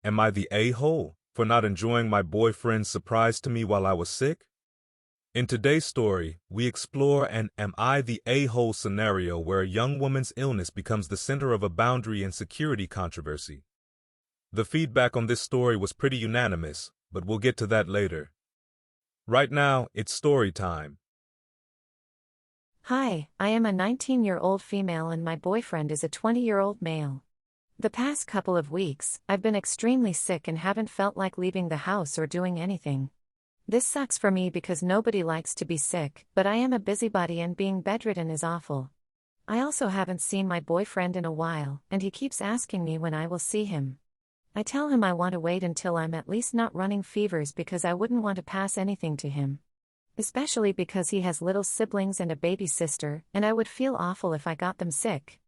Am I the a-hole for not enjoying my boyfriend's surprise to me while I was sick? In today's story, we explore an "am I the a-hole" scenario where a young woman's illness becomes the center of a boundary and security controversy. The feedback on this story was pretty unanimous, but we'll get to that later. Right now, it's story time. Hi, I am a 19-year-old female and my boyfriend is a 20-year-old male. The past couple of weeks, I've been extremely sick and haven't felt like leaving the house or doing anything. This sucks for me because nobody likes to be sick, but I am a busybody and being bedridden is awful. I also haven't seen my boyfriend in a while, and he keeps asking me when I will see him. I tell him I want to wait until I'm at least not running fevers because I wouldn't want to pass anything to him. Especially because he has little siblings and a baby sister, and I would feel awful if I got them sick.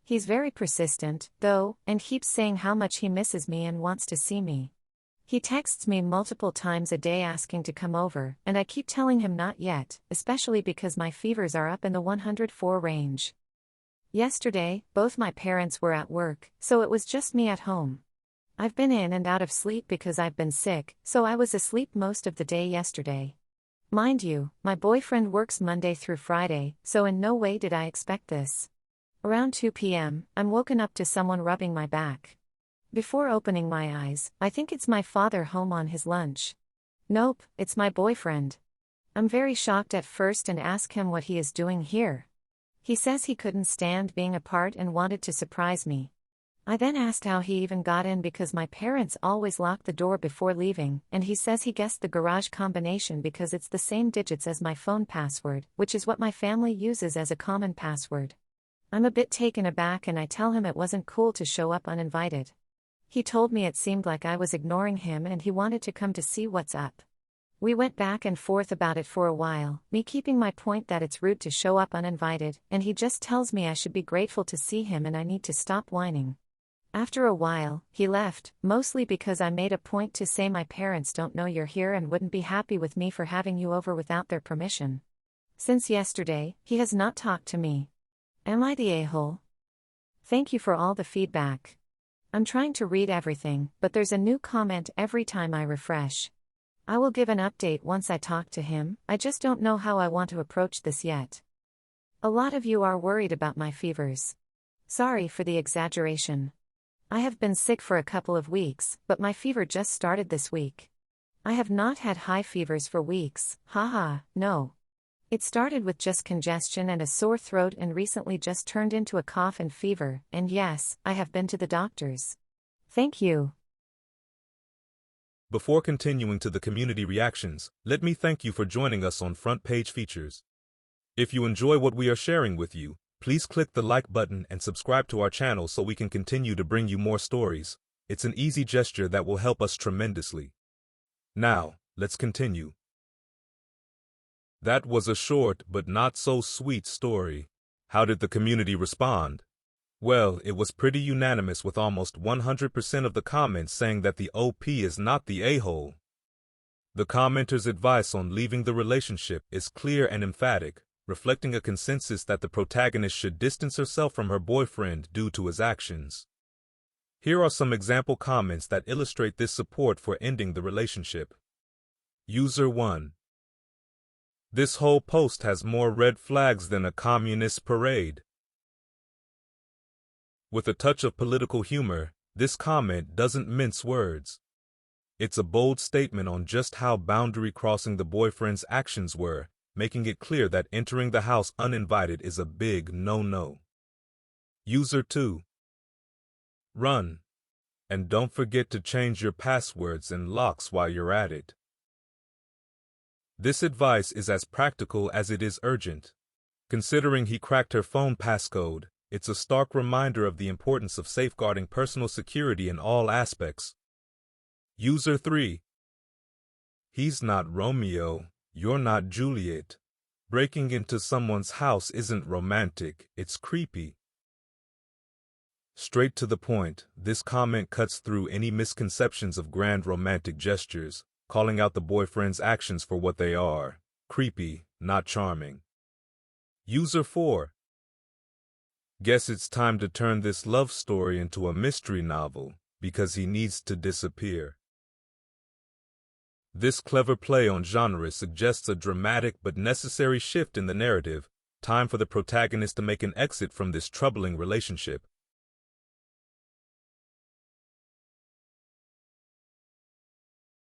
He's very persistent, though, and keeps saying how much he misses me and wants to see me. He texts me multiple times a day asking to come over, and I keep telling him not yet, especially because my fevers are up in the 104 range. Yesterday, both my parents were at work, so it was just me at home. I've been in and out of sleep because I've been sick, so I was asleep most of the day yesterday. Mind you, my boyfriend works Monday through Friday, so in no way did I expect this. Around 2 p.m., I'm woken up to someone rubbing my back. Before opening my eyes, I think it's my father home on his lunch. Nope, it's my boyfriend. I'm very shocked at first and ask him what he is doing here. He says he couldn't stand being apart and wanted to surprise me. I then asked how he even got in because my parents always lock the door before leaving, and he says he guessed the garage combination because it's the same digits as my phone password, which is what my family uses as a common password. I'm a bit taken aback and I tell him it wasn't cool to show up uninvited. He told me it seemed like I was ignoring him and he wanted to come to see what's up. We went back and forth about it for a while, me keeping my point that it's rude to show up uninvited, and he just tells me I should be grateful to see him and I need to stop whining. After a while, he left, mostly because I made a point to say my parents don't know you're here and wouldn't be happy with me for having you over without their permission. Since yesterday, he has not talked to me. Am I the a-hole? Thank you for all the feedback. I'm trying to read everything, but there's a new comment every time I refresh. I will give an update once I talk to him, I just don't know how I want to approach this yet. A lot of you are worried about my fevers. Sorry for the exaggeration. I have been sick for a couple of weeks, but my fever just started this week. I have not had high fevers for weeks, haha, no. It started with just congestion and a sore throat and recently just turned into a cough and fever, and yes, I have been to the doctors. Thank you. Before continuing to the community reactions, let me thank you for joining us on Front Page Features. If you enjoy what we are sharing with you, please click the like button and subscribe to our channel so we can continue to bring you more stories. It's an easy gesture that will help us tremendously. Now, let's continue. That was a short but not so sweet story. How did the community respond? Well, it was pretty unanimous with almost 100% of the comments saying that the OP is not the a-hole. The commenter's advice on leaving the relationship is clear and emphatic, reflecting a consensus that the protagonist should distance herself from her boyfriend due to his actions. Here are some example comments that illustrate this support for ending the relationship. User 1. This whole post has more red flags than a communist parade. With a touch of political humor, this comment doesn't mince words. It's a bold statement on just how boundary-crossing the boyfriend's actions were, making it clear that entering the house uninvited is a big no-no. User 2. Run. And don't forget to change your passwords and locks while you're at it. This advice is as practical as it is urgent. Considering he cracked her phone passcode, it's a stark reminder of the importance of safeguarding personal security in all aspects. User 3. He's not Romeo. You're not Juliet. Breaking into someone's house isn't romantic, it's creepy. Straight to the point, this comment cuts through any misconceptions of grand romantic gestures, calling out the boyfriend's actions for what they are: creepy, not charming. User 4. Guess it's time to turn this love story into a mystery novel. because he needs to disappear. This clever play on genre suggests a dramatic but necessary shift in the narrative, time for the protagonist to make an exit from this troubling relationship.